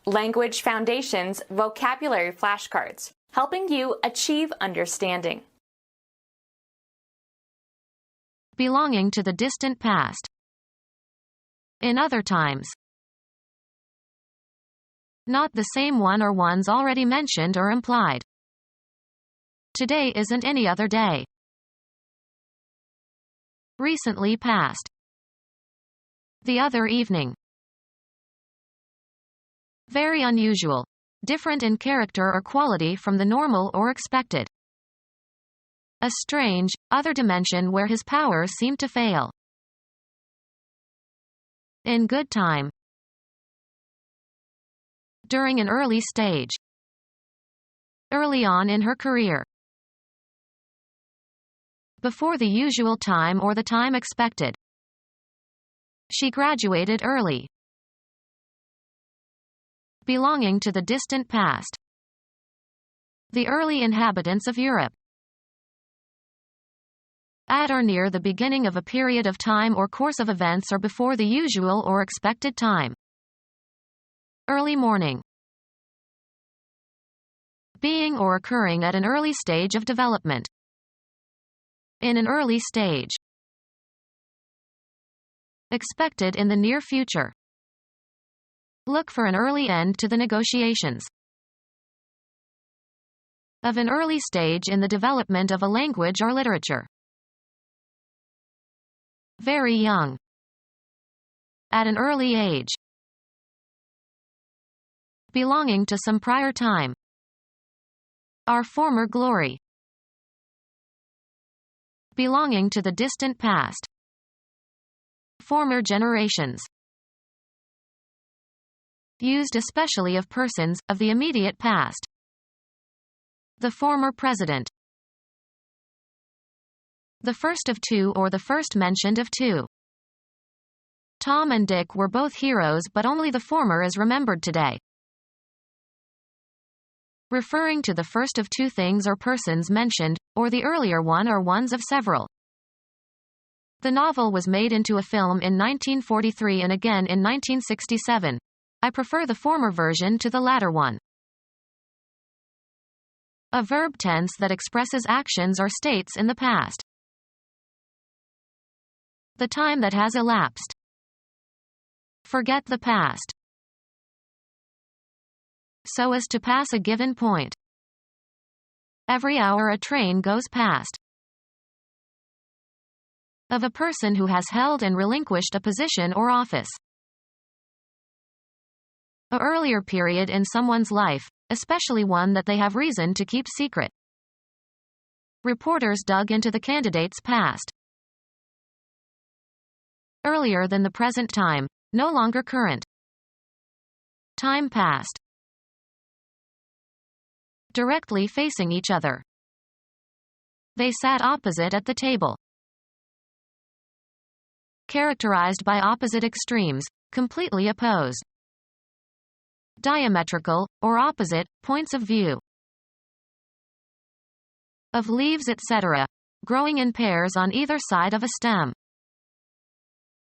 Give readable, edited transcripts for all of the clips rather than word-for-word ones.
Language Foundations Vocabulary Flashcards, helping you achieve understanding. Belonging to the distant past. In other times. Not the same one or ones already mentioned or implied. Today isn't any other day. Recently past. The other evening. Very unusual. Different in character or quality from the normal or expected. A strange, other dimension where his powers seem to fail. In good time. During an early stage. Early on in her career. Before the usual time or the time expected. She graduated early. Belonging to the distant past. The early inhabitants of Europe. At or near the beginning of a period of time or course of events or before the usual or expected time. Early morning. Being or occurring at an early stage of development. In an early stage. Expected in the near future. Look for an early end to the negotiations. Of an early stage in the development of a language or literature. Very young. At an early age. Belonging to some prior time. Our former glory. Belonging to the distant past. Former generations. Used especially of persons of the immediate past. The former president. The first of two or the first mentioned of two. Tom and Dick were both heroes, but only the former is remembered today. Referring to the first of two things or persons mentioned, or the earlier one or ones of several. The novel was made into a film in 1943 and again in 1967. I prefer the former version to the latter one. A verb tense that expresses actions or states in the past. The time that has elapsed. Forget the past. So as to pass a given point. Every hour a train goes past. Of a person who has held and relinquished a position or office. A earlier period in someone's life, especially one that they have reason to keep secret. Reporters dug into the candidate's past. Earlier than the present time, no longer current. Time past. Directly facing each other. They sat opposite at the table. Characterized by opposite extremes, completely opposed. Diametrical, or opposite, points of view. Of leaves etc., growing in pairs on either side of a stem.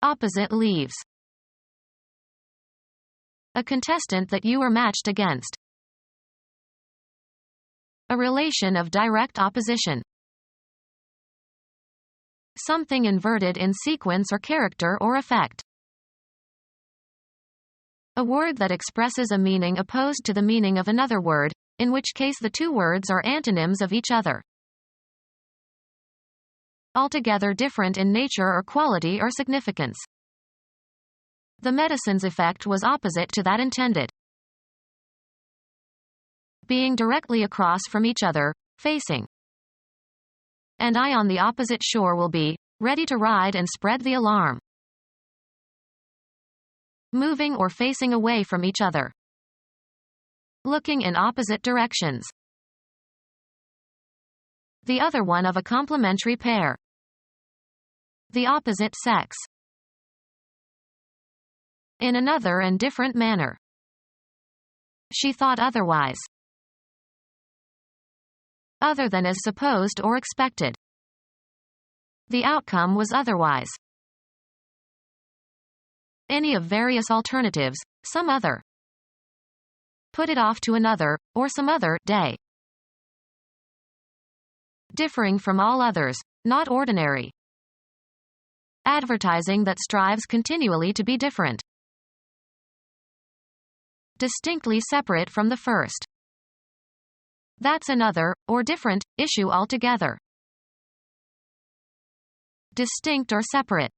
Opposite leaves. A contestant that you were matched against. A relation of direct opposition. Something inverted in sequence or character or effect. A word that expresses a meaning opposed to the meaning of another word, in which case the two words are antonyms of each other. Altogether different in nature or quality or significance. The medicine's effect was opposite to that intended. Being directly across from each other, facing. And I on the opposite shore will be, ready to ride and spread the alarm. Moving or facing away from each other. Looking in opposite directions. The other one of a complementary pair. The opposite sex. In another and different manner. She thought otherwise. Other than as supposed or expected. The outcome was otherwise. Any of various alternatives, some other. Put it off to another, or some other, day. Differing from all others, not ordinary. Advertising that strives continually to be different. Distinctly separate from the first. That's another, or different, issue altogether. Distinct or separate.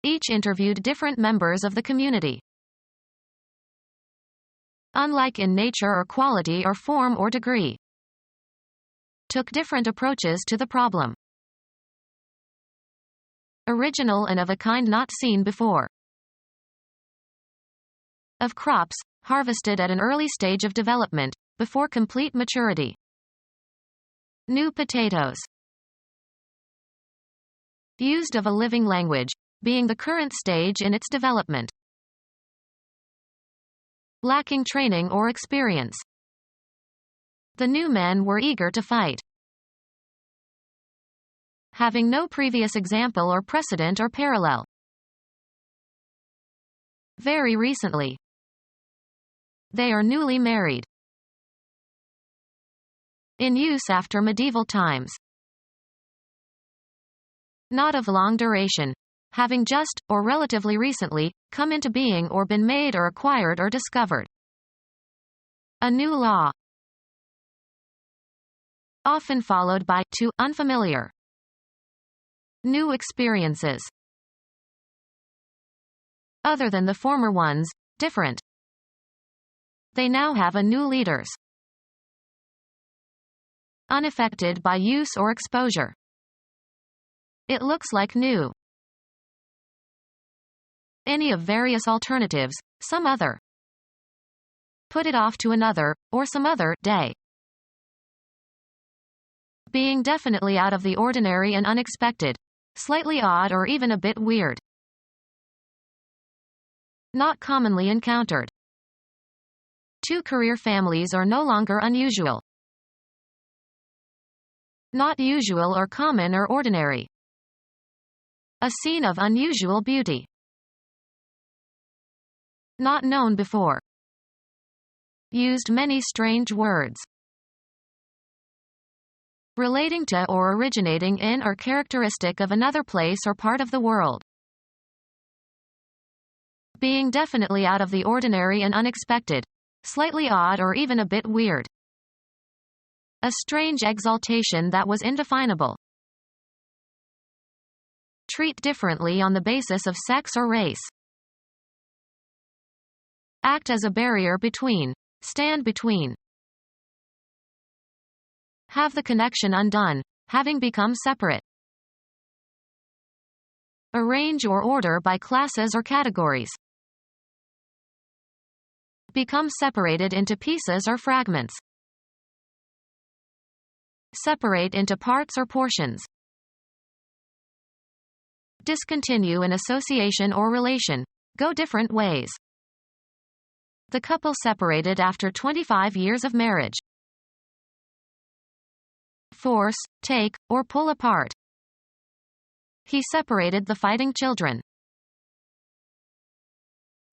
Each interviewed different members of the community. Unlike in nature or quality or form or degree. Took different approaches to the problem. Original and of a kind not seen before. Of crops, harvested at an early stage of development, before complete maturity. New potatoes. Used of a living language, being the current stage in its development. Lacking training or experience. The new men were eager to fight. Having no previous example or precedent or parallel. Very recently. They are newly married. In use after medieval times. Not of long duration. Having just, or relatively recently, come into being or been made or acquired or discovered. A new law. Often followed by, to, unfamiliar. New experiences. Other than the former ones, different. They now have a new leaders. Unaffected by use or exposure. It looks like new. Any of various alternatives, some other. Put it off to another, or some other, day. Being definitely out of the ordinary and unexpected. Slightly odd or even a bit weird. Not commonly encountered. Two career families are no longer unusual. Not usual or common or ordinary. A scene of unusual beauty. Not known before. Used many strange words. Relating to or originating in or characteristic of another place or part of the world. Being definitely out of the ordinary and unexpected. Slightly odd or even a bit weird. A strange exaltation that was indefinable. Treat differently on the basis of sex or race. Act as a barrier between. Stand between. Have the connection undone, having become separate. Arrange or order by classes or categories. Become separated into pieces or fragments. Separate into parts or portions. Discontinue an association or relation. Go different ways. The couple separated after 25 years of marriage. Force, take, or pull apart. He separated the fighting children.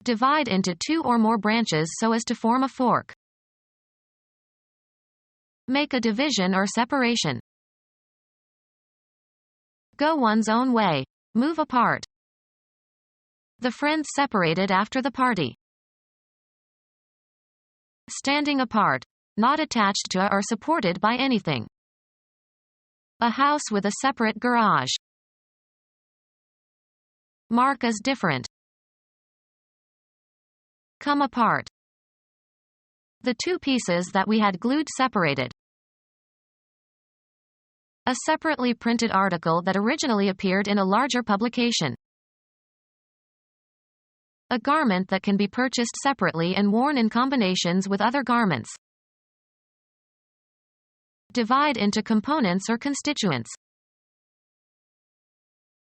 Divide into two or more branches so as to form a fork. Make a division or separation. Go one's own way. Move apart. The friends separated after the party. Standing apart. Not attached to or supported by anything. A house with a separate garage. Mark as different. Come apart. The two pieces that we had glued separated. A separately printed article that originally appeared in a larger publication. A garment that can be purchased separately and worn in combinations with other garments. Divide into components or constituents.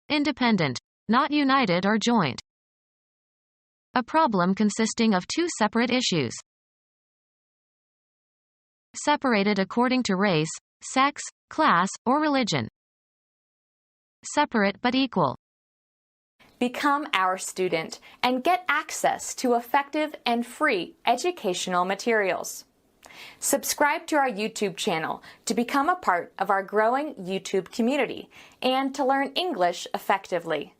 Independent. Not united or joint. A problem consisting of two separate issues. Separated according to race, sex, class, or religion. Separate but equal. Become our student and get access to effective and free educational materials. Subscribe to our YouTube channel to become a part of our growing YouTube community and to learn English effectively.